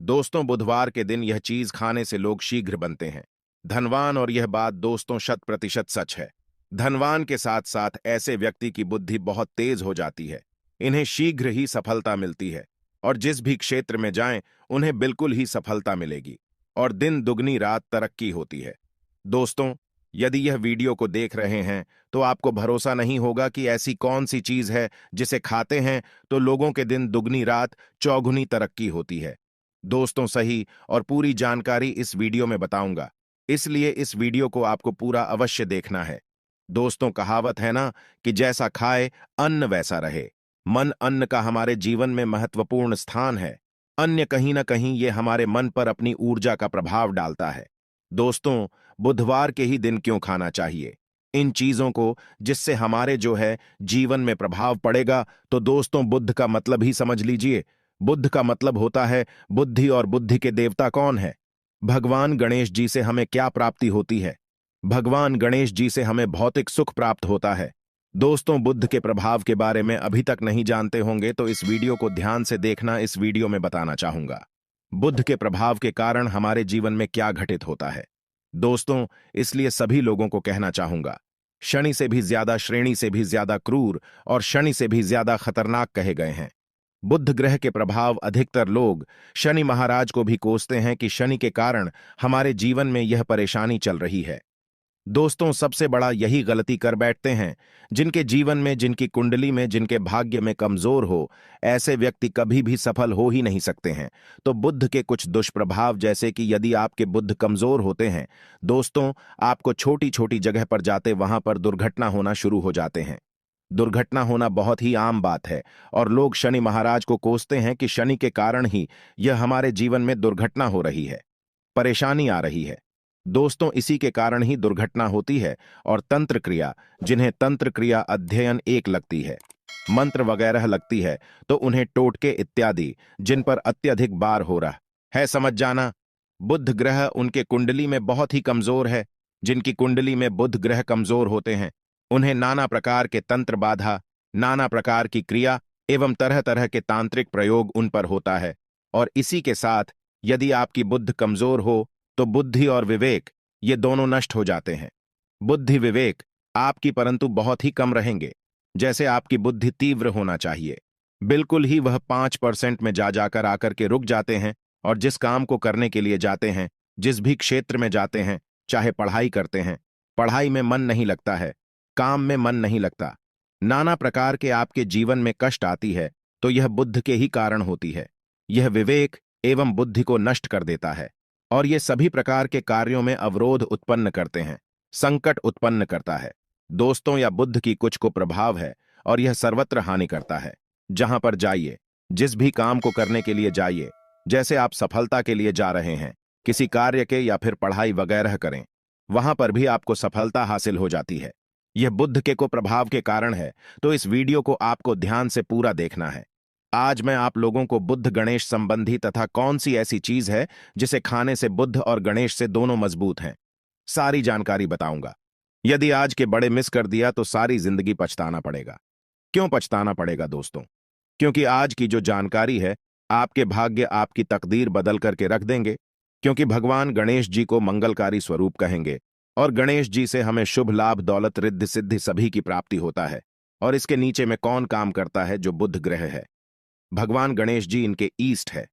दोस्तों, बुधवार के दिन यह चीज खाने से लोग शीघ्र बनते हैं धनवान। और यह बात दोस्तों 100% सच है। धनवान के साथ साथ ऐसे व्यक्ति की बुद्धि बहुत तेज हो जाती है। इन्हें शीघ्र ही सफलता मिलती है और जिस भी क्षेत्र में जाएं उन्हें बिल्कुल ही सफलता मिलेगी और दिन दुगनी रात तरक्की होती है। दोस्तों, यदि यह वीडियो को देख रहे हैं तो आपको भरोसा नहीं होगा कि ऐसी कौन सी चीज है जिसे खाते हैं तो लोगों के दिन दुगनी रात चौगुनी तरक्की होती है। दोस्तों, सही और पूरी जानकारी इस वीडियो में बताऊंगा, इसलिए इस वीडियो को आपको पूरा अवश्य देखना है। दोस्तों, कहावत है ना कि जैसा खाए अन्न वैसा रहे। मन अन्न का हमारे जीवन में महत्वपूर्ण स्थान है। अन्य कहीं ना कहीं ये हमारे मन पर अपनी ऊर्जा का प्रभाव डालता है। दोस्तों, बुधवार के ही दिन क्यों खाना चाहिए इन चीजों को जिससे हमारे जो है जीवन में प्रभाव पड़ेगा? तो दोस्तों, बुद्ध का मतलब ही समझ लीजिए। बुद्ध का मतलब होता है बुद्धि। और बुद्धि के देवता कौन है? भगवान गणेश जी से हमें क्या प्राप्ति होती है? भगवान गणेश जी से हमें भौतिक सुख प्राप्त होता है। दोस्तों, बुद्ध के प्रभाव के बारे में अभी तक नहीं जानते होंगे तो इस वीडियो को ध्यान से देखना। इस वीडियो में बताना चाहूंगा बुद्ध के प्रभाव के कारण हमारे जीवन में क्या घटित होता है। दोस्तों, इसलिए सभी लोगों को कहना चाहूंगा, शनि से भी ज्यादा, श्रेणी से भी ज्यादा क्रूर और शनि से भी ज्यादा खतरनाक कहे गए हैं। बुध ग्रह के प्रभाव अधिकतर लोग शनि महाराज को भी कोसते हैं कि शनि के कारण हमारे जीवन में यह परेशानी चल रही है। दोस्तों, सबसे बड़ा यही गलती कर बैठते हैं जिनके जीवन में, जिनकी कुंडली में, जिनके भाग्य में कमजोर हो, ऐसे व्यक्ति कभी भी सफल हो ही नहीं सकते हैं। तो बुध के कुछ दुष्प्रभाव, जैसे कि यदि आपके बुध कमजोर होते हैं दोस्तों, आपको छोटी छोटी जगह पर जाते वहां पर दुर्घटना होना शुरू हो जाते हैं। दुर्घटना होना बहुत ही आम बात है और लोग शनि महाराज को कोसते हैं कि शनि के कारण ही यह हमारे जीवन में दुर्घटना हो रही है, परेशानी आ रही है। दोस्तों, इसी के कारण ही दुर्घटना होती है। और तंत्र क्रिया, जिन्हें तंत्र क्रिया अध्ययन एक लगती है, मंत्र वगैरह लगती है, तो उन्हें टोटके इत्यादि जिन पर अत्यधिक बार हो रहा है, समझ जाना। बुध ग्रह उनके कुंडली में बहुत ही कमजोर है। जिनकी कुंडली में बुध ग्रह कमजोर होते हैं उन्हें नाना प्रकार के तंत्र बाधा, नाना प्रकार की क्रिया एवं तरह तरह के तांत्रिक प्रयोग उन पर होता है। और इसी के साथ यदि आपकी बुद्ध कमजोर हो तो बुद्धि और विवेक ये दोनों नष्ट हो जाते हैं। बुद्धि विवेक आपकी परंतु बहुत ही कम रहेंगे। जैसे आपकी बुद्धि तीव्र होना चाहिए, बिल्कुल ही वह 5% में जा जाकर आकर के रुक जाते हैं। और जिस काम को करने के लिए जाते हैं, जिस भी क्षेत्र में जाते हैं, चाहे पढ़ाई करते हैं, पढ़ाई में मन नहीं लगता है, काम में मन नहीं लगता, नाना प्रकार के आपके जीवन में कष्ट आती है, तो यह बुद्ध के ही कारण होती है। यह विवेक एवं बुद्धि को नष्ट कर देता है और ये सभी प्रकार के कार्यों में अवरोध उत्पन्न करते हैं, संकट उत्पन्न करता है। दोस्तों, या बुद्ध की कुछ को प्रभाव है और यह सर्वत्र हानि करता है। जहां पर जाइए, जिस भी काम को करने के लिए जाइए, जैसे आप सफलता के लिए जा रहे हैं, किसी कार्य के या फिर पढ़ाई वगैरह करें, वहां पर भी आपको सफलता हासिल हो जाती है। यह बुद्ध के को प्रभाव के कारण है। तो इस वीडियो को आपको ध्यान से पूरा देखना है। आज मैं आप लोगों को बुद्ध गणेश संबंधी तथा कौन सी ऐसी चीज है जिसे खाने से बुद्ध और गणेश से दोनों मजबूत हैं, सारी जानकारी बताऊंगा। यदि आज के बड़े मिस कर दिया तो सारी जिंदगी पछताना पड़ेगा। क्यों पछताना पड़ेगा दोस्तों? क्योंकि आज की जो जानकारी है आपके भाग्य, आपकी तकदीर बदल करके रख देंगे। क्योंकि भगवान गणेश जी को मंगलकारी स्वरूप कहेंगे और गणेश जी से हमें शुभ लाभ, दौलत, रिद्धि सिद्धि सभी की प्राप्ति होता है। और इसके नीचे में कौन काम करता है? जो बुध ग्रह है, भगवान गणेश जी इनके ईस्ट है।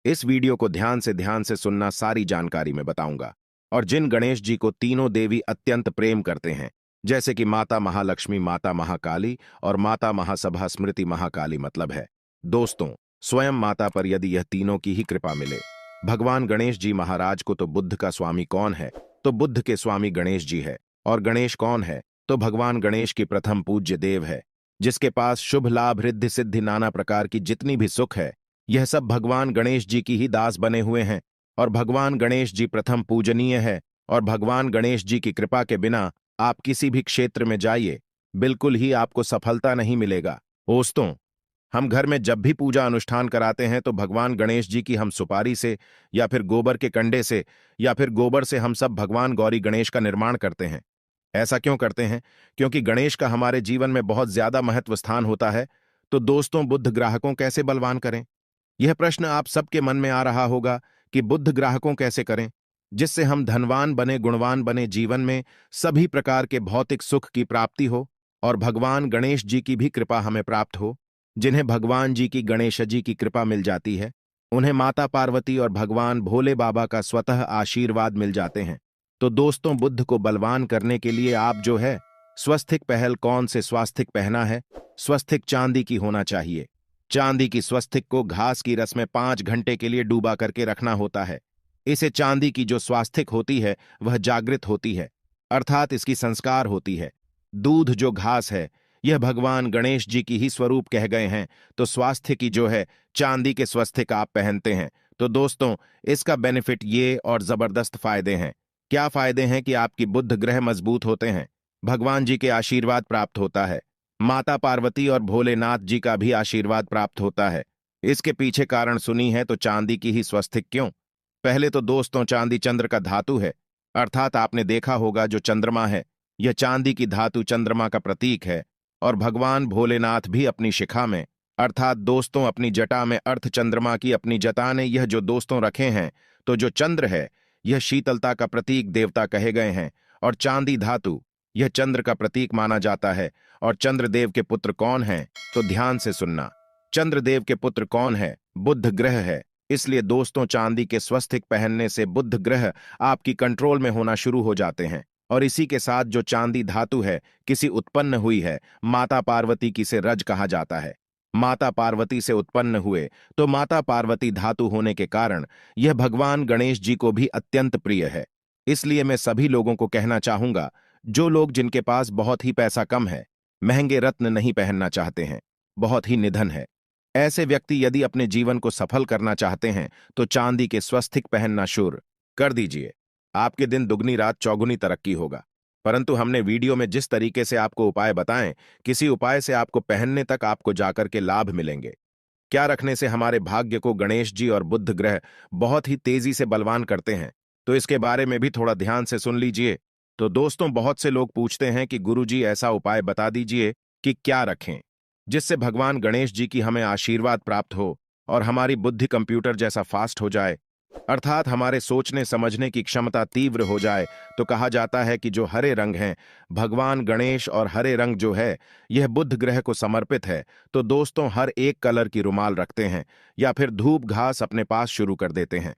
इस वीडियो को ध्यान से सुनना, सारी जानकारी में बताऊंगा। और जिन गणेश जी को तीनों देवी अत्यंत प्रेम करते हैं, जैसे कि माता महालक्ष्मी, माता महाकाली और माता महासभा स्मृति महाकाली, मतलब है दोस्तों स्वयं माता पर यदि यह तीनों की ही कृपा मिले, भगवान गणेश जी महाराज को, तो बुद्ध का स्वामी कौन है? तो बुद्ध के स्वामी गणेश जी है। और गणेश कौन है? तो भगवान गणेश की प्रथम पूज्य देव है, जिसके पास शुभ लाभ, रिद्धि सिद्धि, नाना प्रकार की जितनी भी सुख है, यह सब भगवान गणेश जी की ही दास बने हुए हैं। और भगवान गणेश जी प्रथम पूजनीय है। और भगवान गणेश जी की कृपा के बिना आप किसी भी क्षेत्र में जाइए, बिल्कुल ही आपको सफलता नहीं मिलेगा। दोस्तों, हम घर में जब भी पूजा अनुष्ठान कराते हैं तो भगवान गणेश जी की हम सुपारी से या फिर गोबर के कंडे से या फिर गोबर से हम सब भगवान गौरी गणेश का निर्माण करते हैं। ऐसा क्यों करते हैं? क्योंकि गणेश का हमारे जीवन में बहुत ज्यादा महत्व स्थान होता है। तो दोस्तों, बुद्ध ग्राहकों कैसे बलवान करें? यह प्रश्न आप सबके मन में आ रहा होगा कि बुद्ध ग्राहकों कैसे करें जिससे हम धनवान बने, गुणवान बने, जीवन में सभी प्रकार के भौतिक सुख की प्राप्ति हो और भगवान गणेश जी की भी कृपा हमें प्राप्त हो। जिन्हें भगवान जी की, गणेश जी की कृपा मिल जाती है, उन्हें माता पार्वती और भगवान भोले बाबा का स्वतः आशीर्वाद मिल जाते हैं। तो दोस्तों, बुद्ध को बलवान करने के लिए आप जो है स्वस्तिक पहल कौन से स्वास्तिक पहना है? स्वस्तिक चांदी की होना चाहिए। चांदी की स्वस्तिक को घास की रस में 5 घंटे के लिए डूबा करके रखना होता है। इसे चांदी की जो स्वास्तिक होती है वह जागृत होती है, अर्थात इसकी संस्कार होती है। दूध जो घास है यह भगवान गणेश जी की ही स्वरूप कह गए हैं, तो स्वास्थ्य की जो है चांदी के स्वस्तिक आप पहनते हैं। तो दोस्तों, इसका बेनिफिट ये और जबरदस्त फायदे हैं। क्या फायदे हैं कि आपकी बुद्ध ग्रह मजबूत होते हैं, भगवान जी के आशीर्वाद प्राप्त होता है, माता पार्वती और भोलेनाथ जी का भी आशीर्वाद प्राप्त होता है। इसके पीछे कारण सुनी है तो चांदी की ही स्वस्तिक क्यों? पहले तो दोस्तों, चांदी चंद्र का धातु है, अर्थात आपने देखा होगा जो चंद्रमा है यह चांदी की धातु चंद्रमा का प्रतीक है। और भगवान भोलेनाथ भी अपनी शिखा में, अर्थात दोस्तों अपनी जटा में, अर्थ चंद्रमा की अपनी जटा ने यह जो दोस्तों रखे हैं, तो जो चंद्र है यह शीतलता का प्रतीक देवता कहे गए हैं और चांदी धातु यह चंद्र का प्रतीक माना जाता है। और चंद्रदेव के पुत्र कौन हैं? तो ध्यान से सुनना, चंद्रदेव के पुत्र कौन है? बुद्ध ग्रह है। इसलिए दोस्तों, चांदी के स्वस्तिक पहनने से बुद्ध ग्रह आपकी कंट्रोल में होना शुरू हो जाते हैं। और इसी के साथ जो चांदी धातु है किसी उत्पन्न हुई है, माता पार्वती की से रज कहा जाता है। माता पार्वती से उत्पन्न हुए तो माता पार्वती धातु होने के कारण यह भगवान गणेश जी को भी अत्यंत प्रिय है। इसलिए मैं सभी लोगों को कहना चाहूंगा, जो लोग जिनके पास बहुत ही पैसा कम है, महंगे रत्न नहीं पहनना चाहते हैं, बहुत ही निधन है, ऐसे व्यक्ति यदि अपने जीवन को सफल करना चाहते हैं तो चांदी के स्वस्तिक पहनना शुरू कर दीजिए। आपके दिन दुगनी रात चौगुनी तरक्की होगा। परंतु हमने वीडियो में जिस तरीके से आपको उपाय बताएं, किसी उपाय से आपको पहनने तक आपको जाकर के लाभ मिलेंगे। क्या रखने से हमारे भाग्य को गणेश जी और बुद्ध ग्रह बहुत ही तेजी से बलवान करते हैं, तो इसके बारे में भी थोड़ा ध्यान से सुन लीजिए। तो दोस्तों, बहुत से लोग पूछते हैं कि गुरुजी ऐसा उपाय बता दीजिए कि क्या रखें जिससे भगवान गणेश जी की हमें आशीर्वाद प्राप्त हो और हमारी बुद्धि कंप्यूटर जैसा फास्ट हो जाए, अर्थात हमारे सोचने समझने की क्षमता तीव्र हो जाए। तो कहा जाता है कि जो हरे रंग हैं, भगवान गणेश और हरे रंग जो है यह बुध ग्रह को समर्पित है। तो दोस्तों, हर एक कलर की रुमाल रखते हैं या फिर धूप घास अपने पास शुरू कर देते हैं।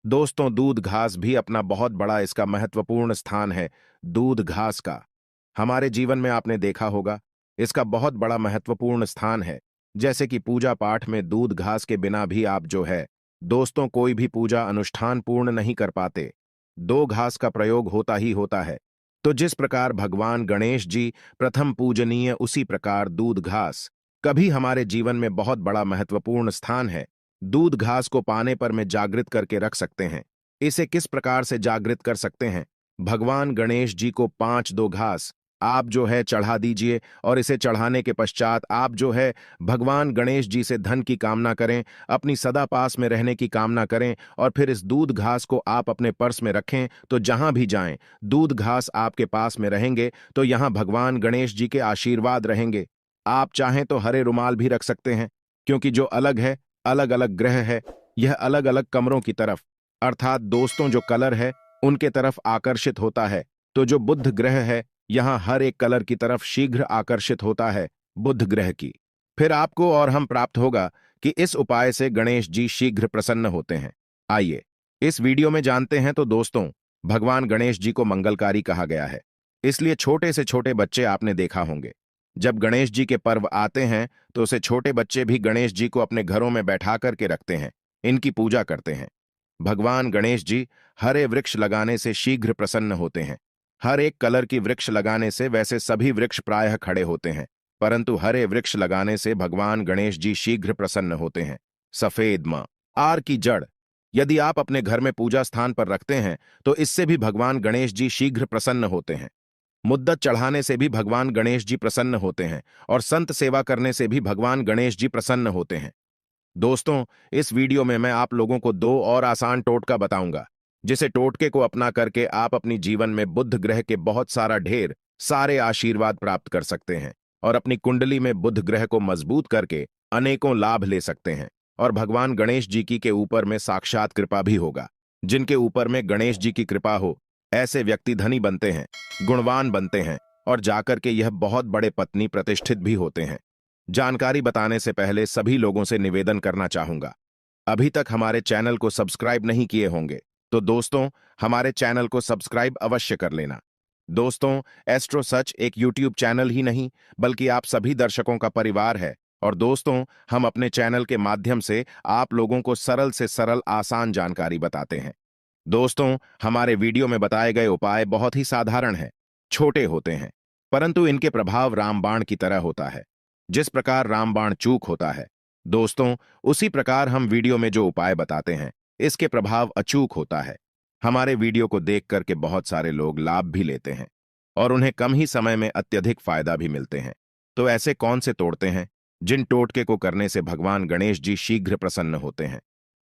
दोस्तों, दूध घास भी अपना बहुत बड़ा इसका महत्वपूर्ण स्थान है। दूध घास का हमारे जीवन में आपने देखा होगा, इसका बहुत बड़ा महत्वपूर्ण स्थान है। जैसे कि पूजा पाठ में दूध घास के बिना भी आप जो है दोस्तों कोई भी पूजा अनुष्ठान पूर्ण नहीं कर पाते। दो घास का प्रयोग होता ही होता है। तो जिस प्रकार भगवान गणेश जी प्रथम पूजनीय, उसी प्रकार दूध घास कभी हमारे जीवन में बहुत बड़ा महत्वपूर्ण स्थान है। दूध घास को पाने पर में जागृत करके रख सकते हैं। इसे किस प्रकार से जागृत कर सकते हैं? भगवान गणेश जी को 5 घास आप जो है चढ़ा दीजिए और इसे चढ़ाने के पश्चात आप जो है भगवान गणेश जी से धन की कामना करें, अपनी सदा पास में रहने की कामना करें और फिर इस दूध घास को आप अपने पर्स में रखें। तो जहां भी जाएं, दूध घास आपके पास में रहेंगे तो यहां भगवान गणेश जी के आशीर्वाद रहेंगे। आप चाहें तो हरे रुमाल भी रख सकते हैं, क्योंकि जो अलग है, अलग अलग ग्रह है, यह अलग अलग कमरों की तरफ, अर्थात दोस्तों जो कलर है उनके तरफ आकर्षित होता है। तो जो बुध ग्रह है यहां हर एक कलर की तरफ शीघ्र आकर्षित होता है बुध ग्रह की। फिर आपको और हम प्राप्त होगा कि इस उपाय से गणेश जी शीघ्र प्रसन्न होते हैं। आइए इस वीडियो में जानते हैं। तो दोस्तों, भगवान गणेश जी को मंगलकारी कहा गया है, इसलिए छोटे से छोटे बच्चे आपने देखा होंगे, जब गणेश जी के पर्व आते हैं तो उसे छोटे बच्चे भी गणेश जी को अपने घरों में बैठा करके रखते हैं, इनकी पूजा करते हैं। भगवान गणेश जी हरे वृक्ष लगाने से शीघ्र प्रसन्न होते हैं। हर एक कलर की वृक्ष लगाने से वैसे सभी वृक्ष प्रायः खड़े होते हैं, परंतु हरे वृक्ष लगाने से भगवान गणेश जी शीघ्र प्रसन्न होते हैं। सफेद म आर की जड़ यदि आप अपने घर में पूजा स्थान पर रखते हैं तो इससे भी भगवान गणेश जी शीघ्र प्रसन्न होते हैं। मुद्दत चढ़ाने से भी भगवान गणेश जी प्रसन्न होते हैं और संत सेवा करने से भी भगवान गणेश जी प्रसन्न होते हैं। दोस्तों, इस वीडियो में मैं आप लोगों को 2 और आसान टोटका बताऊंगा, जिसे टोटके को अपना करके आप अपनी जीवन में बुध ग्रह के बहुत ढेर सारे आशीर्वाद प्राप्त कर सकते हैं और अपनी कुंडली में बुध ग्रह को मजबूत करके अनेकों लाभ ले सकते हैं। और भगवान गणेश जी की के ऊपर में साक्षात कृपा भी होगा। जिनके ऊपर में गणेश जी की कृपा हो, ऐसे व्यक्ति धनी बनते हैं, गुणवान बनते हैं और जाकर के यह बहुत बड़े पत्नी प्रतिष्ठित भी होते हैं। जानकारी बताने से पहले सभी लोगों से निवेदन करना चाहूंगा, अभी तक हमारे चैनल को सब्सक्राइब नहीं किए होंगे तो दोस्तों हमारे चैनल को सब्सक्राइब अवश्य कर लेना। दोस्तों, एस्ट्रो सच एक यूट्यूब चैनल ही नहीं बल्कि आप सभी दर्शकों का परिवार है। और दोस्तों, हम अपने चैनल के माध्यम से आप लोगों को सरल से सरल आसान जानकारी बताते हैं। दोस्तों, हमारे वीडियो में बताए गए उपाय बहुत ही साधारण हैं, छोटे होते हैं, परंतु इनके प्रभाव रामबाण की तरह होता है। जिस प्रकार रामबाण चूक होता है, दोस्तों, उसी प्रकार हम वीडियो में जो उपाय बताते हैं, इसके प्रभाव अचूक होता है। हमारे वीडियो को देख करके बहुत सारे लोग लाभ भी लेते हैं और उन्हें कम ही समय में अत्यधिक फायदा भी मिलते हैं। तो ऐसे कौन से तोड़ते हैं जिन टोटके को करने से भगवान गणेश जी शीघ्र प्रसन्न होते हैं?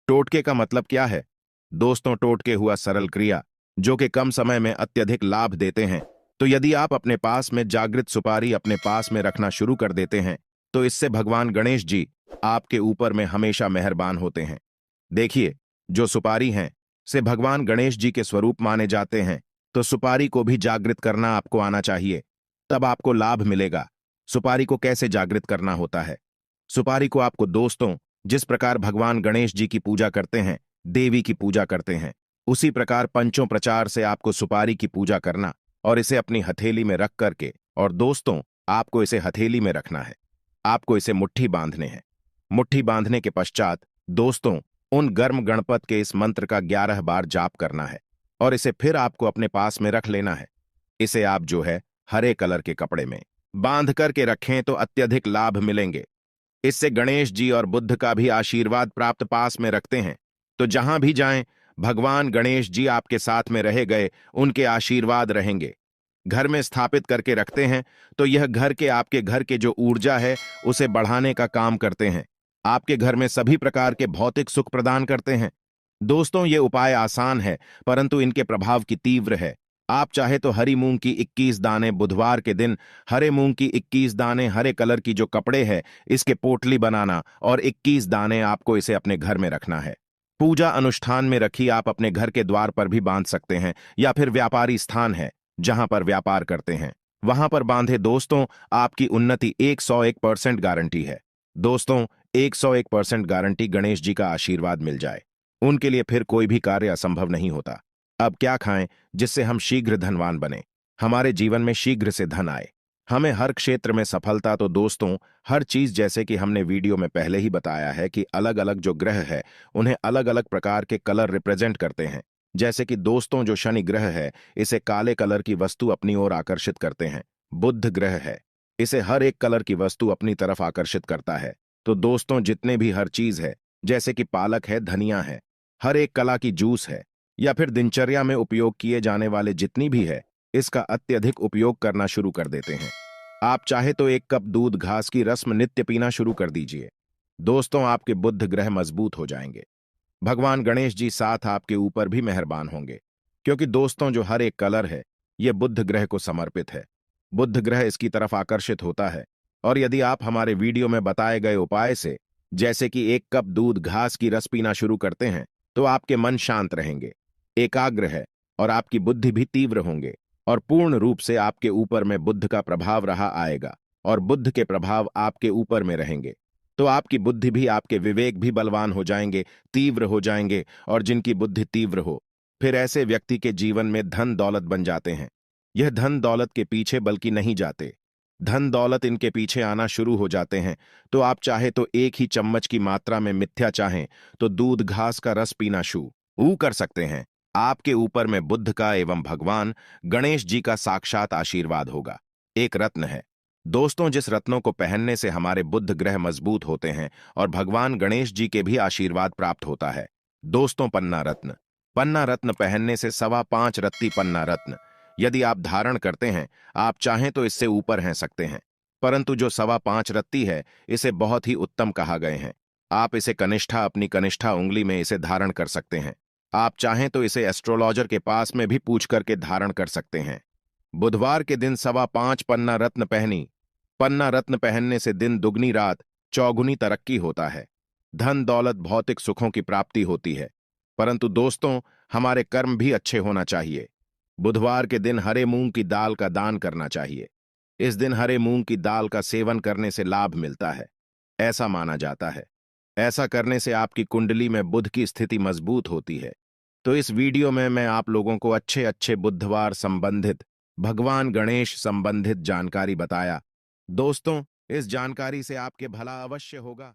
टोटके का मतलब क्या है? दोस्तों, टोटके हुआ सरल क्रिया जो कि कम समय में अत्यधिक लाभ देते हैं। तो यदि आप अपने पास में जागृत सुपारी अपने पास में रखना शुरू कर देते हैं तो इससे भगवान गणेश जी आपके ऊपर में हमेशा मेहरबान होते हैं। देखिए, जो सुपारी हैं से भगवान गणेश जी के स्वरूप माने जाते हैं, तो सुपारी को भी जागृत करना आपको आना चाहिए, तब आपको लाभ मिलेगा। सुपारी को कैसे जागृत करना होता है? सुपारी को आपको दोस्तों, जिस प्रकार भगवान गणेश जी की पूजा करते हैं, देवी की पूजा करते हैं, उसी प्रकार पंचों प्रचार से आपको सुपारी की पूजा करना और इसे अपनी हथेली में रख करके, और दोस्तों, आपको इसे हथेली में रखना है, आपको इसे मुट्ठी बांधने हैं। मुट्ठी बांधने के पश्चात दोस्तों, उन गर्म गणपत के इस मंत्र का 11 बार जाप करना है और इसे फिर आपको अपने पास में रख लेना है। इसे आप जो है हरे कलर के कपड़े में बांध करके रखें तो अत्यधिक लाभ मिलेंगे। इससे गणेश जी और बुद्ध का भी आशीर्वाद प्राप्त पास में रखते हैं, तो जहां भी जाएं भगवान गणेश जी आपके साथ में रहे गए, उनके आशीर्वाद रहेंगे। घर में स्थापित करके रखते हैं तो यह घर के आपके घर के जो ऊर्जा है उसे बढ़ाने का काम करते हैं, आपके घर में सभी प्रकार के भौतिक सुख प्रदान करते हैं। दोस्तों, ये उपाय आसान है परंतु इनके प्रभाव की तीव्र है। आप चाहे तो हरी मूंग की 21 दाने बुधवार के दिन, हरे मूंग की 21 दाने हरे कलर की जो कपड़े है इसके पोटली बनाना और 21 दाने आपको इसे अपने घर में रखना है। पूजा अनुष्ठान में रखी आप अपने घर के द्वार पर भी बांध सकते हैं या फिर व्यापारी स्थान है जहां पर व्यापार करते हैं वहां पर बांधे। दोस्तों, आपकी उन्नति 101% गारंटी है। दोस्तों, 101% गारंटी गणेश जी का आशीर्वाद मिल जाए, उनके लिए फिर कोई भी कार्य असंभव नहीं होता। अब क्या खाएं जिससे हम शीघ्र धनवान बने, हमारे जीवन में शीघ्र से धन आए, हमें हर क्षेत्र में सफलता? तो दोस्तों, हर चीज जैसे कि हमने वीडियो में पहले ही बताया है कि अलग अलग जो ग्रह है उन्हें अलग अलग प्रकार के कलर रिप्रेजेंट करते हैं। जैसे कि दोस्तों, जो शनि ग्रह है इसे काले कलर की वस्तु अपनी ओर आकर्षित करते हैं। बुध ग्रह है, इसे हर एक कलर की वस्तु अपनी तरफ आकर्षित करता है। तो दोस्तों, जितने भी हर चीज है, जैसे कि पालक है, धनिया है, हर एक कला की जूस है, या फिर दिनचर्या में उपयोग किए जाने वाले जितनी भी है, इसका अत्यधिक उपयोग करना शुरू कर देते हैं। आप चाहे तो 1 कप दूध घास की रस्म नित्य पीना शुरू कर दीजिए। दोस्तों, आपके बुध ग्रह मजबूत हो जाएंगे, भगवान गणेश जी साथ आपके ऊपर भी मेहरबान होंगे, क्योंकि दोस्तों, जो हर एक कलर है यह बुध ग्रह को समर्पित है। बुध ग्रह इसकी तरफ आकर्षित होता है। और यदि आप हमारे वीडियो में बताए गए उपाय से, जैसे कि 1 कप दूध घास की रस पीना शुरू करते हैं, तो आपके मन शांत रहेंगे, एकाग्र है और आपकी बुद्धि भी तीव्र होंगे और पूर्ण रूप से आपके ऊपर में बुद्ध का प्रभाव रहा आएगा और बुद्ध के प्रभाव आपके ऊपर में रहेंगे। तो आपकी बुद्धि भी, आपके विवेक भी बलवान हो जाएंगे, तीव्र हो जाएंगे। और जिनकी बुद्धि तीव्र हो, फिर ऐसे व्यक्ति के जीवन में धन दौलत बन जाते हैं। यह धन दौलत के पीछे बल्कि नहीं जाते, धन दौलत इनके पीछे आना शुरू हो जाते हैं। तो आप चाहे तो 1 ही चम्मच की मात्रा में मिथ्या चाहें तो दूध घास का रस पीना शुरू कर सकते हैं। आपके ऊपर में बुद्ध का एवं भगवान गणेश जी का साक्षात आशीर्वाद होगा। एक रत्न है दोस्तों, जिस रत्नों को पहनने से हमारे बुद्ध ग्रह मजबूत होते हैं और भगवान गणेश जी के भी आशीर्वाद प्राप्त होता है। दोस्तों, पन्ना रत्न। पन्ना रत्न पहनने से 5.25 रत्ती पन्ना रत्न यदि आप धारण करते हैं, आप चाहें तो इससे ऊपर हैं सकते हैं, परंतु जो 5.25 रत्ती है इसे बहुत ही उत्तम कहा गए हैं। आप इसे कनिष्ठा, अपनी कनिष्ठा उंगली में इसे धारण कर सकते हैं। आप चाहें तो इसे एस्ट्रोलॉजर के पास में भी पूछ करके धारण कर सकते हैं। बुधवार के दिन 5.25 पन्ना रत्न पहनी। पन्ना रत्न पहनने से दिन दुगनी रात चौगुनी तरक्की होता है। धन दौलत भौतिक सुखों की प्राप्ति होती है, परंतु दोस्तों हमारे कर्म भी अच्छे होना चाहिए। बुधवार के दिन हरे मूंग की दाल का दान करना चाहिए। इस दिन हरे मूंग की दाल का सेवन करने से लाभ मिलता है, ऐसा माना जाता है। ऐसा करने से आपकी कुंडली में बुध की स्थिति मजबूत होती है। तो इस वीडियो में मैं आप लोगों को अच्छे अच्छे बुधवार संबंधित, भगवान गणेश संबंधित जानकारी बताया। दोस्तों, इस जानकारी से आपके भला अवश्य होगा।